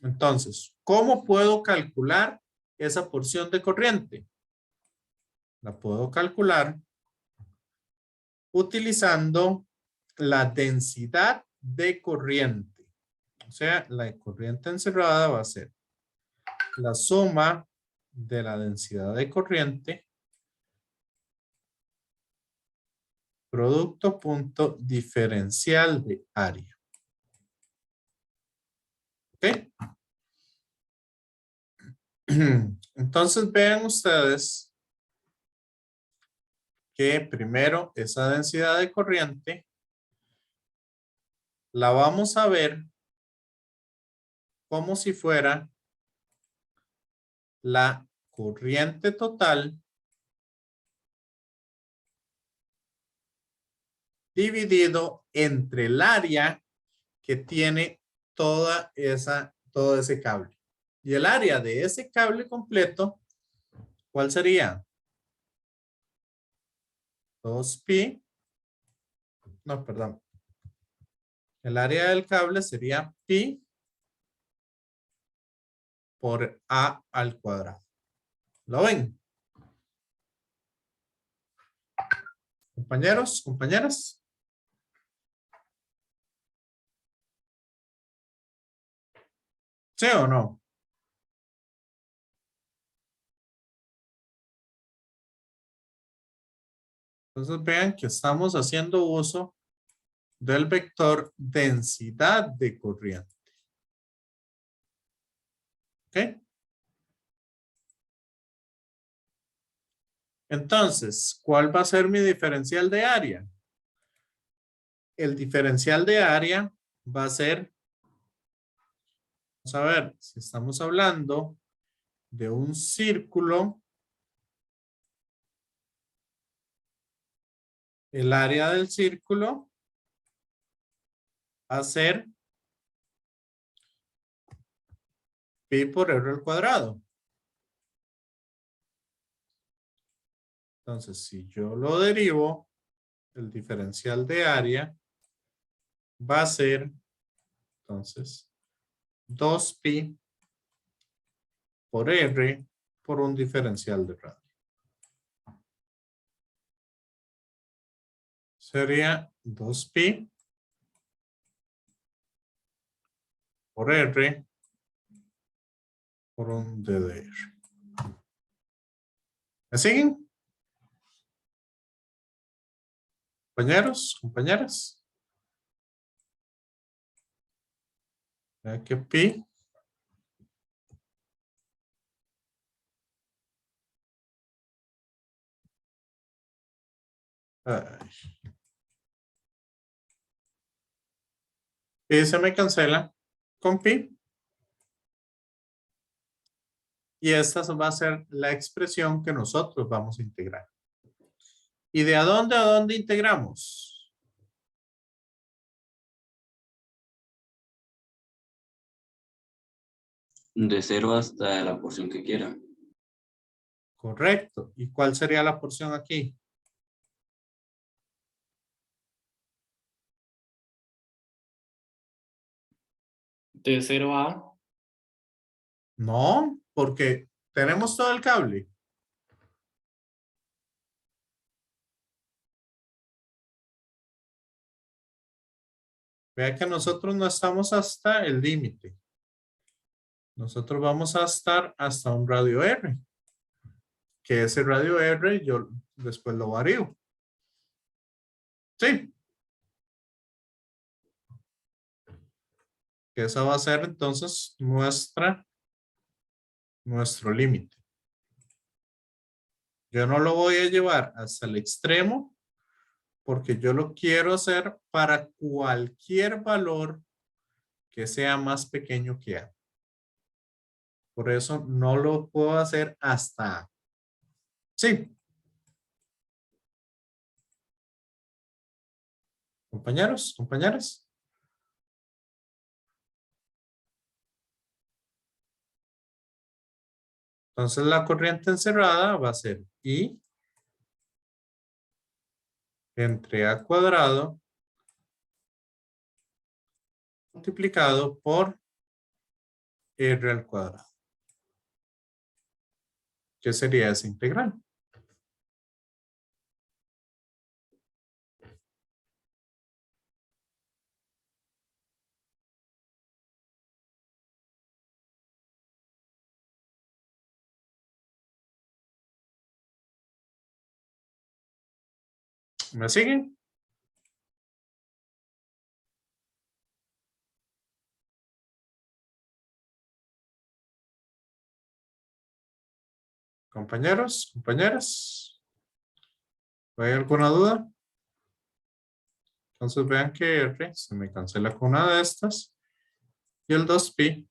S1: Entonces, ¿cómo puedo calcular esa porción de corriente? La puedo calcular utilizando la densidad de corriente. O sea, la corriente encerrada va a ser la suma de la densidad de corriente producto punto diferencial de área. ¿Ok? Entonces vean ustedes que primero esa densidad de corriente la vamos a ver como si fuera la corriente total dividido entre el área que tiene todo ese cable. Y el área de ese cable completo, ¿cuál sería? 2pi. No, perdón. El área del cable sería pi por a al cuadrado. ¿Lo ven? Compañeros, compañeras. ¿Sí o no? Entonces vean que estamos haciendo uso del vector densidad de corriente. ¿Ok? Entonces, ¿cuál va a ser mi diferencial de área? El diferencial de área va a ser, vamos a ver, si estamos hablando de un círculo, el área del círculo va a ser pi por r al cuadrado. Entonces, si yo lo derivo, el diferencial de área va a ser, entonces, 2pi por r por un diferencial de radio. Sería 2pi por r por un ddr. ¿Me siguen? Compañeros, compañeras. Vean que pi pi se me cancela con pi. Y esta va a ser la expresión que nosotros vamos a integrar. ¿Y de a dónde integramos?
S4: De 0 hasta la porción que quieran.
S1: Correcto. ¿Y cuál sería la porción aquí?
S3: De 0 a...
S1: No, porque tenemos todo el cable. Vea que nosotros no estamos hasta el límite. Nosotros vamos a estar hasta un radio R. Que ese radio R yo después lo varío. Sí. Que esa va a ser entonces nuestro límite. Yo no lo voy a llevar hasta el extremo porque yo lo quiero hacer para cualquier valor que sea más pequeño que A. Por eso no lo puedo hacer hasta A. Sí. Compañeros, compañeras. Entonces la corriente encerrada va a ser I entre A cuadrado multiplicado por R al cuadrado. ¿Qué sería esa integral? ¿Me siguen? Compañeros, compañeras. ¿Hay alguna duda? Entonces vean que R se me cancela con una de estas y el 2pi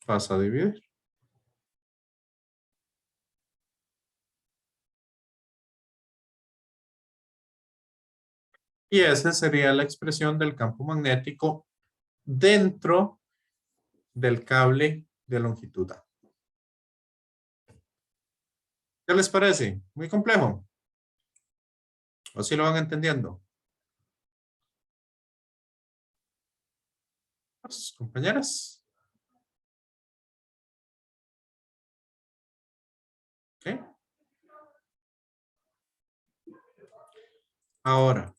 S1: pasa a dividir. Y esa sería la expresión del campo magnético dentro del cable de longitud A. ¿Qué les parece? ¿Muy complejo? ¿O si lo van entendiendo? Pues, compañeras. ¿Ok? Ahora.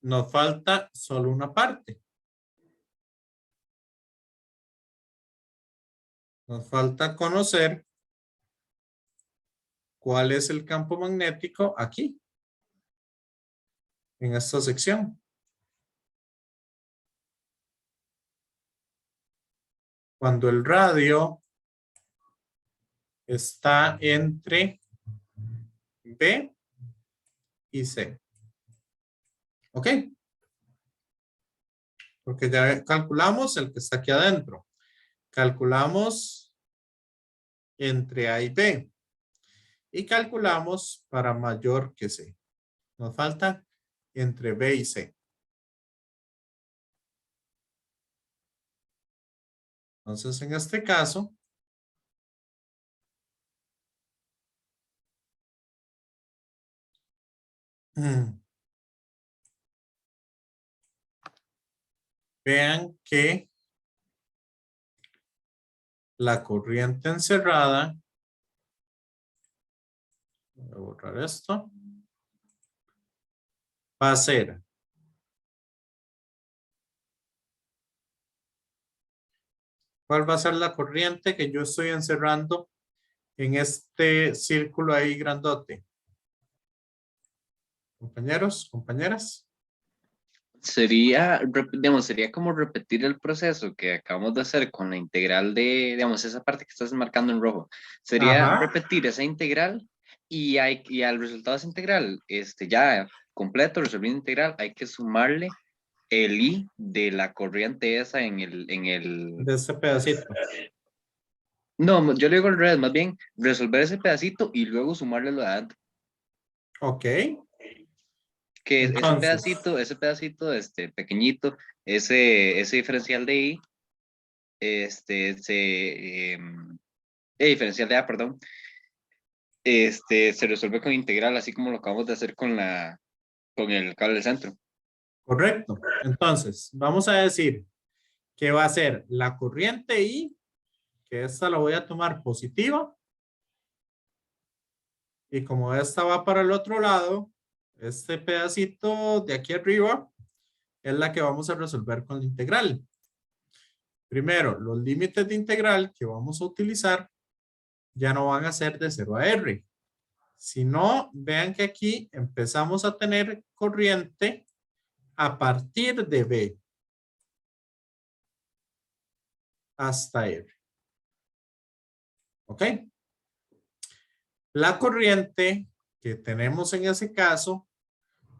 S1: Nos falta solo una parte. Nos falta conocer cuál es el campo magnético aquí, en esta sección. Cuando el radio está entre B y C. ¿Ok? Porque ya calculamos el que está aquí adentro. Calculamos entre A y B. Y calculamos para mayor que C. Nos falta entre B y C. Entonces, en este caso, vean que la corriente encerrada, voy a borrar esto, va a ser ¿cuál va a ser la corriente que yo estoy encerrando en este círculo ahí grandote? Compañeros, compañeras.
S7: Sería, digamos, sería como repetir el proceso que acabamos de hacer con la integral de, digamos, esa parte que estás marcando en rojo. Sería
S1: Ajá.
S7: repetir esa integral y al resultado de esa integral, ya completo, resolviendo integral, hay que sumarle el I de la corriente esa en el...
S1: De este pedacito.
S7: No, yo le digo al revés, más bien resolver ese pedacito y luego sumarle lo de adentro.
S1: Ok.
S7: Que
S1: Entonces,
S7: ese pedacito, pequeñito, ese diferencial de I, diferencial de A, perdón, se resuelve con integral, así como lo acabamos de hacer con el cable del centro.
S1: correcto. Entonces, vamos a decir que va a ser la corriente I, que esta la voy a tomar positiva. Y como esta va para el otro lado, este pedacito de aquí arriba es la que vamos a resolver con la integral. Primero, los límites de integral que vamos a utilizar ya no van a ser de 0 a R. Si no, vean que aquí empezamos a tener corriente a partir de B hasta R. ¿Ok? La corriente que tenemos en ese caso,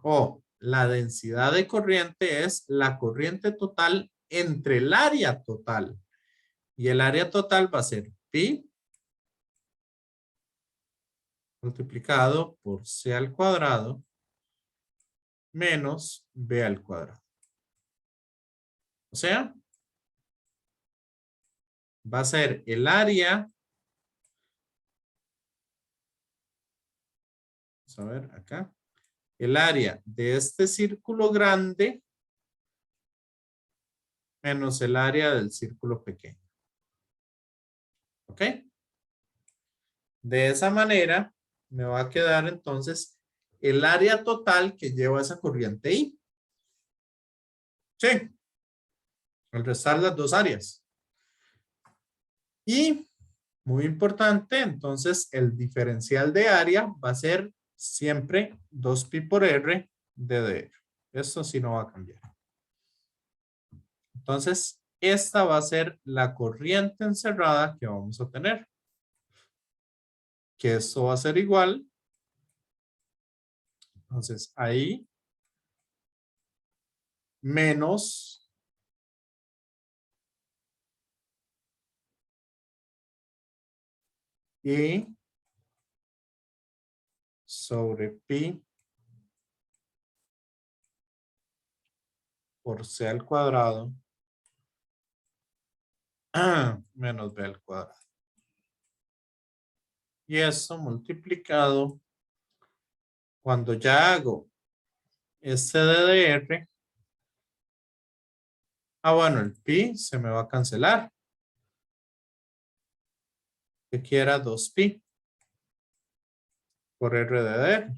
S1: o la densidad de corriente, es la corriente total entre el área total. Y el área total va a ser pi multiplicado por c al cuadrado menos b al cuadrado. O sea, va a ser el área. Vamos a ver acá. El área de este círculo grande menos el área del círculo pequeño. ¿Ok? De esa manera me va a quedar entonces el área total que lleva esa corriente I. Sí. Al restar las dos áreas. Y, muy importante, entonces el diferencial de área va a ser siempre 2pi por R de dr. Esto sí no va a cambiar. Entonces, esta va a ser la corriente encerrada que vamos a tener. Que esto va a ser igual. Entonces, ahí menos I sobre pi por c al cuadrado menos b al cuadrado. Y eso multiplicado, cuando ya hago este DDR, bueno, el pi se me va a cancelar. Que quiera 2pi por RDR.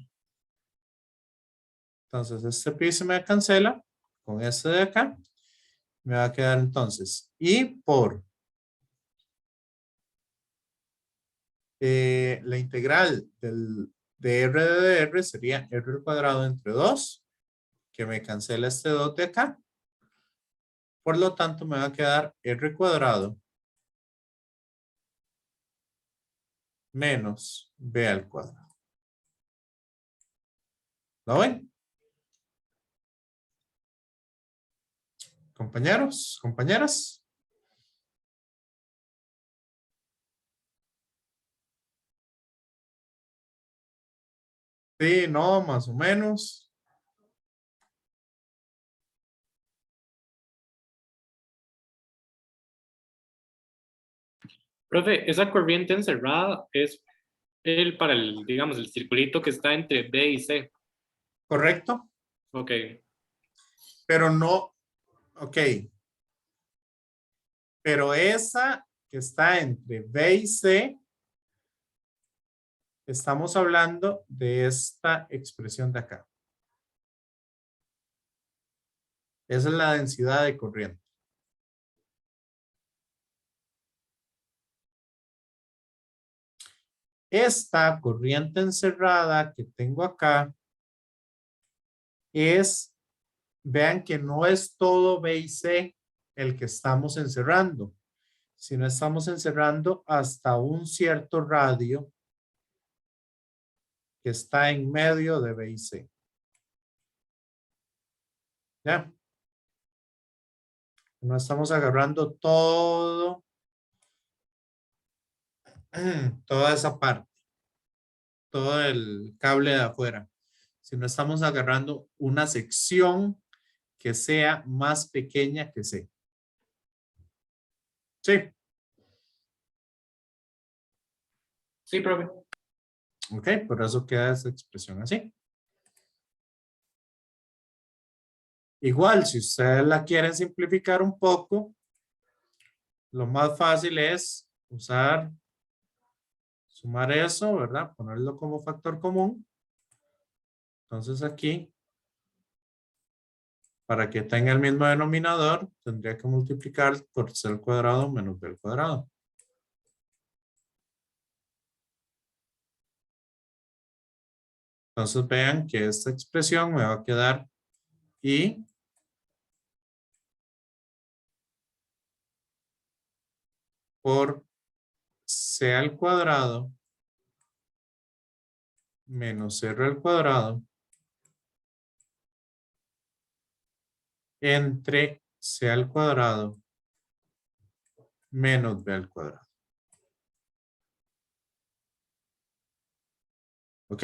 S1: Entonces este pi se me cancela con este de acá. Me va a quedar entonces I por la integral de R de R sería R al cuadrado entre 2, que me cancela este 2 de acá. Por lo tanto, me va a quedar R cuadrado menos B al cuadrado. ¿Lo ven? Compañeros, compañeras. Sí, no, más o menos.
S3: Profe, esa corriente encerrada es para el, digamos, el circulito que está entre B y C.
S1: ¿Correcto?
S3: Ok.
S1: Pero no, ok. Pero esa que está entre B y C, estamos hablando de esta expresión de acá. Esa es la densidad de corriente. Esta corriente encerrada que tengo acá es, vean que no es todo B y C el que estamos encerrando, sino estamos encerrando hasta un cierto radio que está en medio de B y C. ¿Ya? No estamos agarrando todo, toda esa parte, todo el cable de afuera, sino estamos agarrando una sección que sea más pequeña que C. Sí.
S3: Sí, profe.
S1: Ok, por eso queda esa expresión así. Igual, si ustedes la quieren simplificar un poco, lo más fácil es sumar eso, ¿verdad? Ponerlo como factor común. Entonces aquí, para que tenga el mismo denominador, tendría que multiplicar por c al cuadrado menos b al cuadrado. Entonces vean que esta expresión me va a quedar I por c al cuadrado menos r al cuadrado entre c al cuadrado menos b al cuadrado. ¿Ok?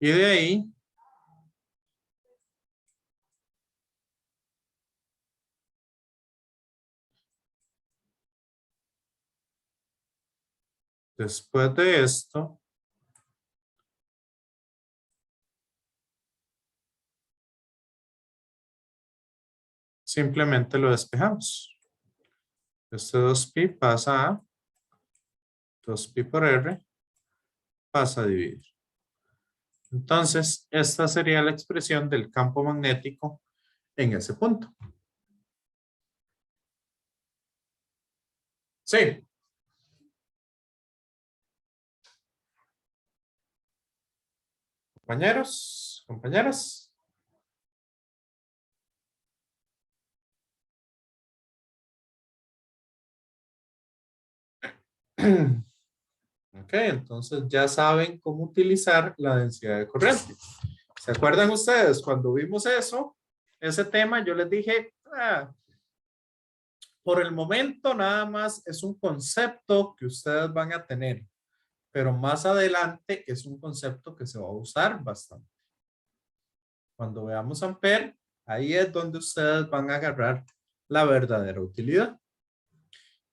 S1: Y de ahí, después de esto, simplemente lo despejamos. Este 2pi pasa a 2pi por r, pasa a dividir. Entonces, esta sería la expresión del campo magnético en ese punto. Sí. Compañeros, compañeras. Ok, entonces ya saben cómo utilizar la densidad de corriente. ¿Se acuerdan ustedes cuando vimos eso? Ese tema yo les dije, por el momento nada más es un concepto que ustedes van a tener, pero más adelante es un concepto que se va a usar bastante. Cuando veamos ampere, ahí es donde ustedes van a agarrar la verdadera utilidad.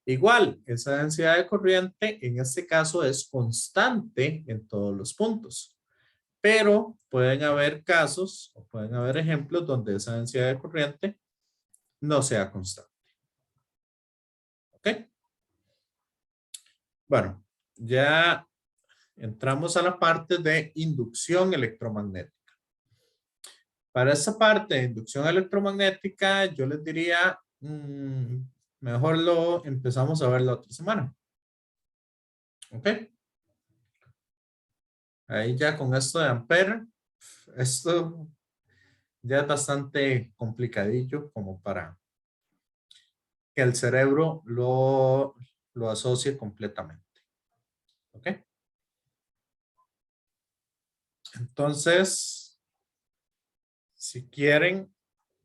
S1: Igual, esa densidad de corriente en este caso es constante en todos los puntos, pero pueden haber casos o pueden haber ejemplos donde esa densidad de corriente no sea constante. ¿Ok? Bueno, ya entramos a la parte de inducción electromagnética. Para esa parte de inducción electromagnética, yo les diría, mejor lo empezamos a ver la otra semana. ¿Ok? Ahí ya con esto de ampere, esto ya es bastante complicadillo como para que el cerebro lo asocie completamente. ¿Ok? Entonces, si quieren,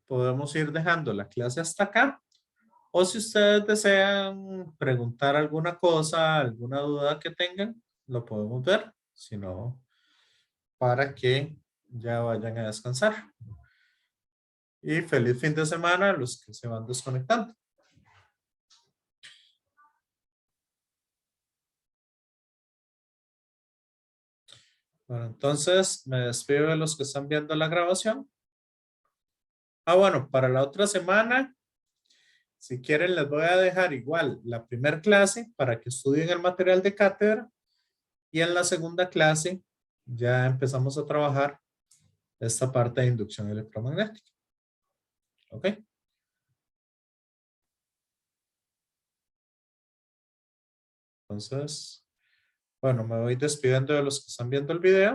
S1: podemos ir dejando la clase hasta acá. O si ustedes desean preguntar alguna cosa, alguna duda que tengan, lo podemos ver. Si no, para que ya vayan a descansar. Y feliz fin de semana a los que se van desconectando. Bueno, entonces me despido de los que están viendo la grabación. Bueno, para la otra semana, si quieren, les voy a dejar igual la primera clase para que estudien el material de cátedra. Y en la segunda clase ya empezamos a trabajar esta parte de inducción electromagnética. ¿Ok? Entonces, bueno, me voy despidiendo de los que están viendo el video.